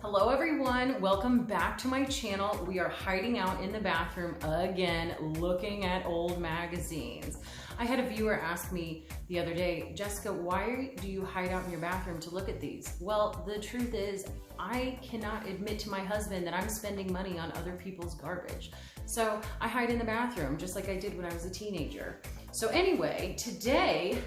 Hello everyone, welcome back to my channel. We are hiding out in the bathroom again, looking at old magazines. I had a viewer ask me the other day, Jessica, why do you hide out in your bathroom to look at these? Well, the truth is, I cannot admit to my husband that I'm spending money on other people's garbage. So I hide in the bathroom, just like I did when I was a teenager. So anyway, today,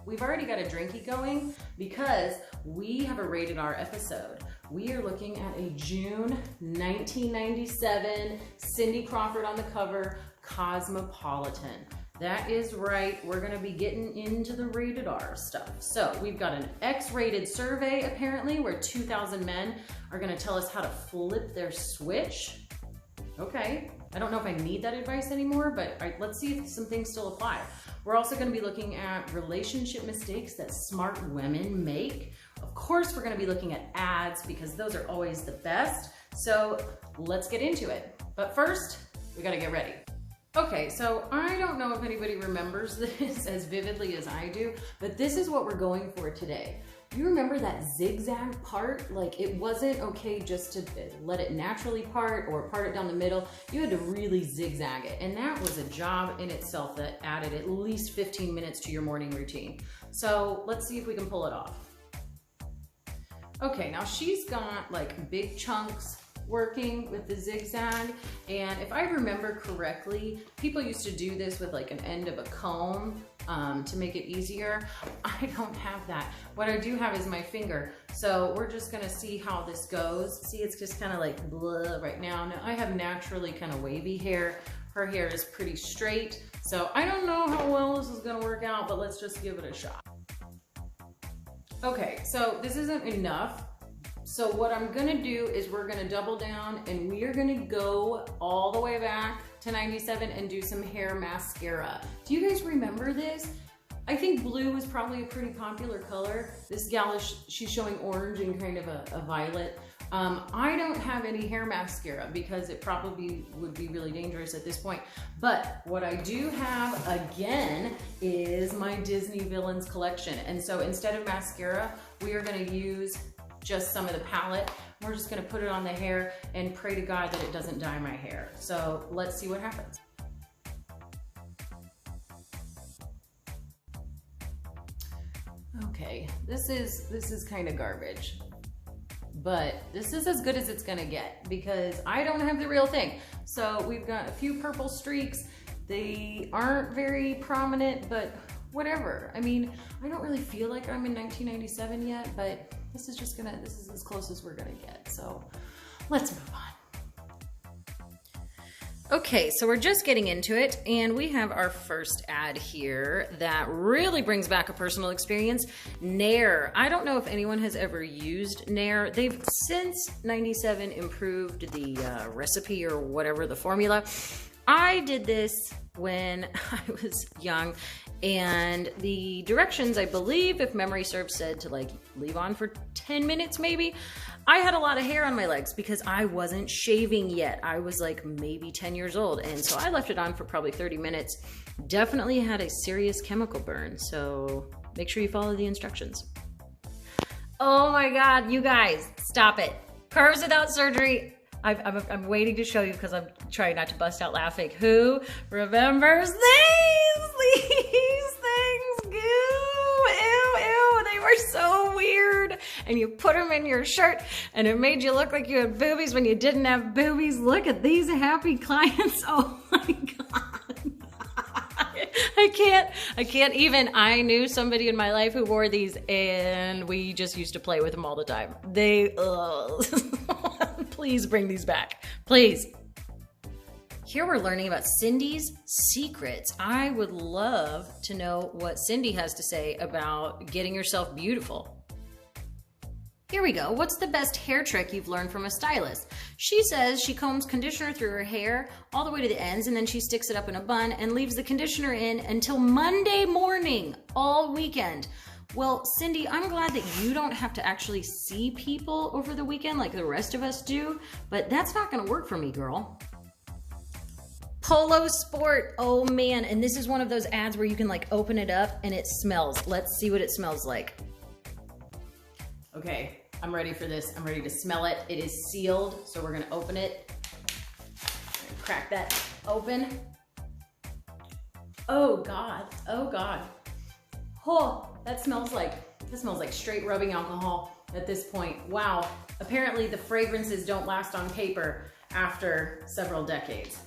we've already got a drinky going because we have a rated R episode. We are looking at a June 1997 Cindy Crawford on the cover, Cosmopolitan. That is right, we're gonna be getting into the rated R stuff. So we've got an X-rated survey apparently where 2,000 men are gonna tell us how to flip their switch. Okay, I don't know if I need that advice anymore, but let's see if some things still apply. We're also gonna be looking at relationship mistakes that smart women make. Of course, we're gonna be looking at ads because those are always the best. So let's get into it. But first, we gotta get ready. Okay, so I don't know if anybody remembers this as vividly as I do, but this is what we're going for today. You remember that zigzag part? Like it wasn't okay just to let it naturally part or part it down the middle. You had to really zigzag it. And that was a job in itself that added at least 15 minutes to your morning routine. So let's see if we can pull it off. Okay, now she's got like big chunks working with the zigzag. And if I remember correctly, people used to do this with like an end of a comb to make it easier. I don't have that. What I do have is my finger. So we're just gonna see how this goes. See, it's just kind of like blah right now. Now I have naturally kind of wavy hair. Her hair is pretty straight. So I don't know how well this is gonna work out, but let's just give it a shot. Okay, so this isn't enough. So what I'm gonna do is we're gonna double down and we are gonna go all the way back to 97 and do some hair mascara. Do you guys remember this? I think blue is probably a pretty popular color. This gal she's showing orange and kind of a violet. I don't have any hair mascara because it probably would be really dangerous at this point. But what I do have again is my Disney Villains collection. And so instead of mascara, we are gonna use just some of the palette. We're just gonna put it on the hair and pray to God that it doesn't dye my hair. So let's see what happens. Okay, this is kind of garbage, but this is as good as it's gonna get because I don't have the real thing. So we've got a few purple streaks. They aren't very prominent, but whatever. I mean, I don't really feel like I'm in 1997 yet, but this is as close as we're gonna get. So let's move on. Okay, so we're just getting into it and we have our first ad here that really brings back a personal experience. Nair. I don't know if anyone has ever used Nair. They've since 97 improved the recipe or whatever, the formula. I did this when I was young and the directions, I believe, if memory serves, said to like leave on for 10 minutes maybe. I had a lot of hair on my legs because I wasn't shaving yet. I was like maybe 10 years old. And so I left it on for probably 30 minutes. Definitely had a serious chemical burn. So make sure you follow the instructions. Oh my God, you guys, stop it. Curves without surgery. I'm waiting to show you because I'm trying not to bust out laughing. Who remembers these things? Goo, ew, ew, they were so weird. And you put them in your shirt and it made you look like you had boobies when you didn't have boobies. Look at these happy clients. Oh my God. I can't even. I knew somebody in my life who wore these and we just used to play with them all the time. Please bring these back, please. Here we're learning about Cindy's secrets. I would love to know what Cindy has to say about getting yourself beautiful. Here we go. What's the best hair trick you've learned from a stylist? She says she combs conditioner through her hair all the way to the ends and then she sticks it up in a bun and leaves the conditioner in until Monday morning, all weekend. Well, Cindy, I'm glad that you don't have to actually see people over the weekend like the rest of us do, but that's not gonna work for me, girl. Polo Sport, oh man, and this is one of those ads where you can like open it up and it smells. Let's see what it smells like. Okay, I'm ready for this. I'm ready to smell it. It is sealed, so we're gonna open it. Crack that open. Oh God, oh God. Oh, that smells like straight rubbing alcohol at this point. Wow, apparently the fragrances don't last on paper after several decades.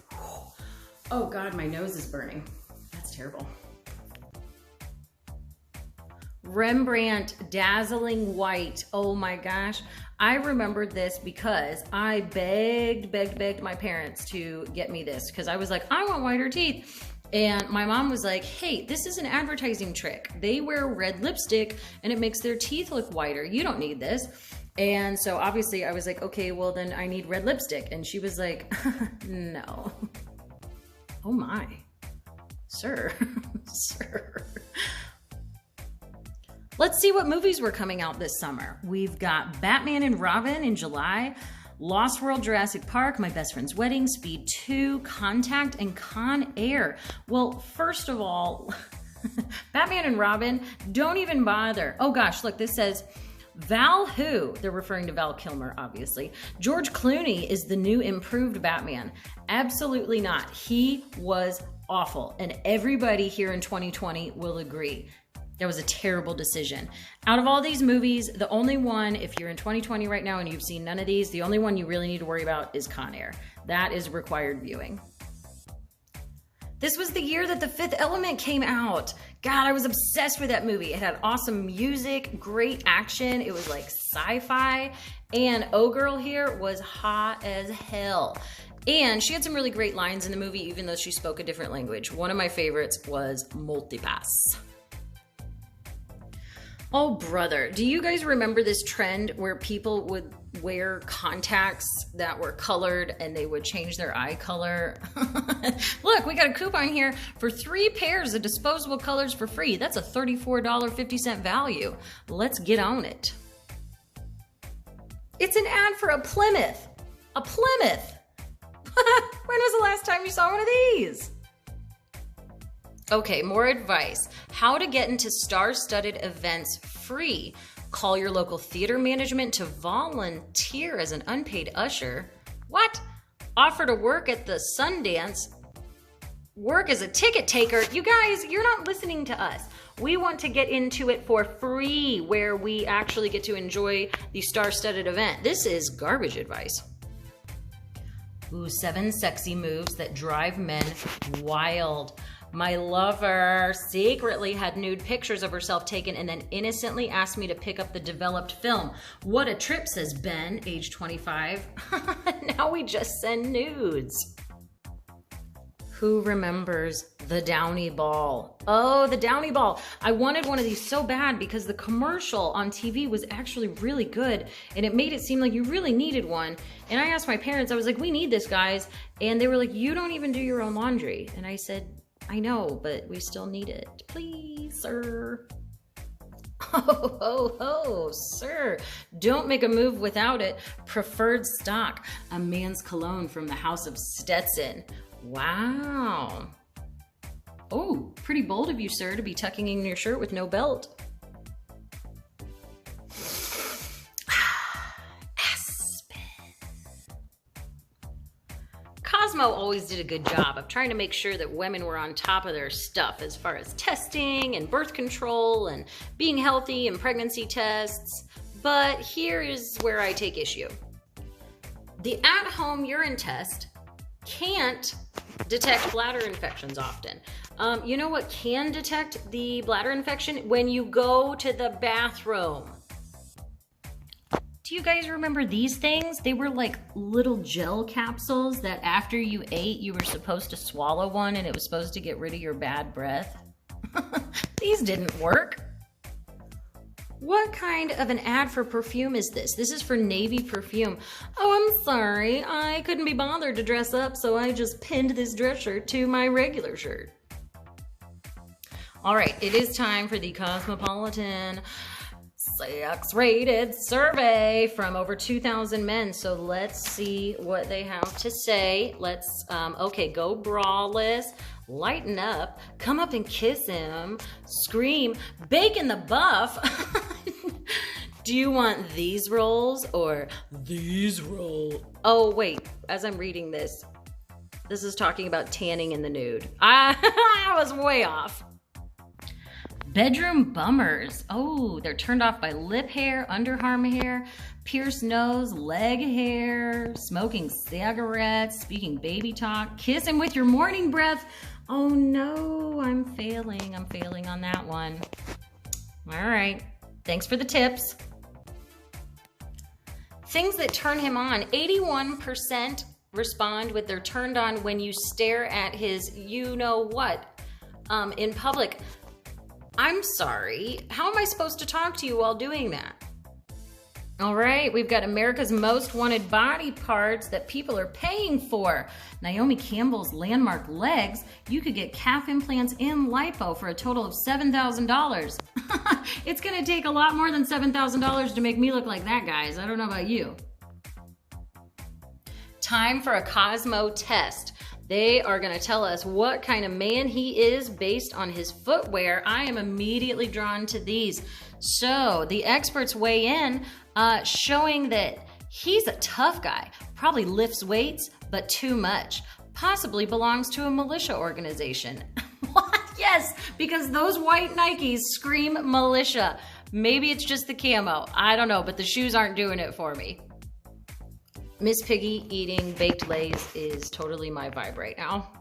Oh God, my nose is burning. That's terrible. Rembrandt Dazzling White. Oh my gosh. I remembered this because I begged my parents to get me this because I was like, I want whiter teeth. And my mom was like, hey, this is an advertising trick. They wear red lipstick and it makes their teeth look whiter. You don't need this. And so obviously I was like, okay, well then I need red lipstick. And she was like, no. Oh my, sir, sir. Let's see what movies were coming out this summer. We've got Batman and Robin in July, Lost World, Jurassic Park, My Best Friend's Wedding, Speed 2, Contact, and Con Air. Well, first of all, Batman and Robin, don't even bother. Oh gosh, look, this says, Val who? They're referring to Val Kilmer, obviously. George Clooney is the new improved Batman. Absolutely not. He was awful, and everybody here in 2020 will agree. That was a terrible decision. Out of all these movies, the only one, if you're in 2020 right now and you've seen none of these, the only one you really need to worry about is Con Air. That is required viewing. This was the year that The Fifth Element came out. God, I was obsessed with that movie. It had awesome music, great action. It was like sci-fi. And O-Girl here was hot as hell. And she had some really great lines in the movie, even though she spoke a different language. One of my favorites was Multipass. Oh, brother. Do you guys remember this trend where people would wear contacts that were colored and they would change their eye color? Look, we got a coupon here for 3 pairs of disposable colors for free. That's a $34.50 value. Let's get on it. It's an ad for a Plymouth. A Plymouth. When was the last time you saw one of these? Okay, more advice. How to get into star-studded events free. Call your local theater management to volunteer as an unpaid usher. What? Offer to work at the Sundance. Work as a ticket taker. You guys, you're not listening to us. We want to get into it for free, where we actually get to enjoy the star-studded event. This is garbage advice. Ooh, 7 sexy moves that drive men wild. My lover secretly had nude pictures of herself taken and then innocently asked me to pick up the developed film. What a trip, says Ben, age 25. Now we just send nudes. Who remembers the Downy Ball? Oh, the Downy Ball. I wanted one of these so bad because the commercial on TV was actually really good and it made it seem like you really needed one. And I asked my parents, I was like, we need this, guys. And they were like, you don't even do your own laundry. And I said, I know, but we still need it. Please, sir. Oh, sir. Don't make a move without it. Preferred stock. A man's cologne from the House of Stetson. Wow. Oh, pretty bold of you, sir, to be tucking in your shirt with no belt. Cosmo always did a good job of trying to make sure that women were on top of their stuff as far as testing and birth control and being healthy and pregnancy tests. But here is where I take issue. The at-home urine test can't detect bladder infections often. You know what can detect the bladder infection? When you go to the bathroom. Do you guys remember these things? They were like little gel capsules that after you ate, you were supposed to swallow one and it was supposed to get rid of your bad breath. These didn't work. What kind of an ad for perfume is this? This is for Navy perfume. Oh, I'm sorry. I couldn't be bothered to dress up, so I just pinned this dress shirt to my regular shirt. All right, it is time for the Cosmopolitan sex-rated survey from over 2,000 men. So let's see what they have to say. Let's, okay, go braless, lighten up, come up and kiss him, scream, bacon the buff. Do you want these rolls or these rolls? Oh, wait, as I'm reading this is talking about tanning in the nude. I was way off. Bedroom bummers. Oh, they're turned off by lip hair, underarm hair, pierced nose, leg hair, smoking cigarettes, speaking baby talk, kissing with your morning breath. Oh no, I'm failing on that one. All right, thanks for the tips. Things that turn him on. 81% respond with they're turned on when you stare at his you-know-what in public. I'm sorry, how am I supposed to talk to you while doing that? All right, we've got America's Most Wanted Body Parts that people are paying for. Naomi Campbell's landmark legs. You could get calf implants and lipo for a total of $7,000. It's gonna take a lot more than $7,000 to make me look like that, guys. I don't know about you. Time for a Cosmo test. They are gonna tell us what kind of man he is based on his footwear. I am immediately drawn to these. So the experts weigh in, showing that he's a tough guy, probably lifts weights, but too much. Possibly belongs to a militia organization. What? Yes, because those white Nikes scream militia. Maybe it's just the camo. I don't know, but the shoes aren't doing it for me. Miss Piggy eating baked Lays is totally my vibe right now.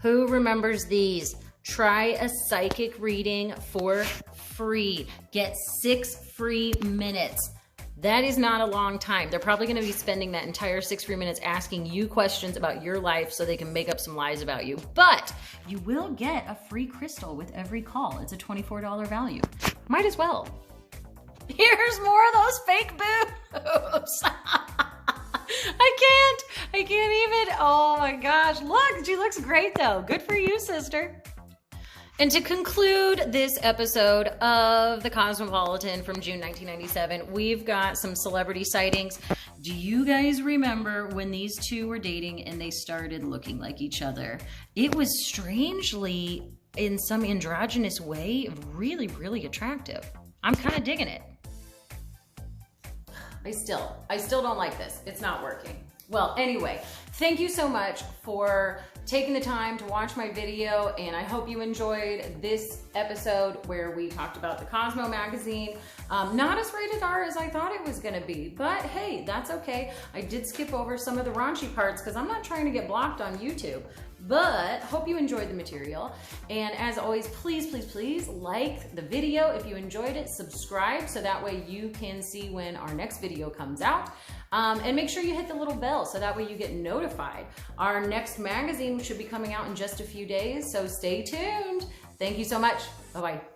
Who remembers these? Try a psychic reading for free. Get 6 free minutes. That is not a long time. They're probably going to be spending that entire 6 free minutes asking you questions about your life so they can make up some lies about you. But you will get a free crystal with every call. It's a $24 value. Might as well. Here's more of those fake boobs. I can't even. Oh my gosh. Look, she looks great though. Good for you, sister. And to conclude this episode of the Cosmopolitan from June 1997, we've got some celebrity sightings. Do you guys remember when these two were dating and they started looking like each other? It was strangely, in some androgynous way, really, really attractive. I'm kind of digging it. I still don't like this. It's not working. Well, anyway, thank you so much for taking the time to watch my video, and I hope you enjoyed this episode where we talked about the Cosmo magazine. Not as rated R as I thought it was gonna be, but hey, that's okay. I did skip over some of the raunchy parts because I'm not trying to get blocked on YouTube. But hope you enjoyed the material. And as always, please, please, please like the video if you enjoyed it. Subscribe so that way you can see when our next video comes out. And make sure you hit the little bell so that way you get notified. Our next magazine should be coming out in just a few days, so stay tuned. Thank you so much. Bye-bye.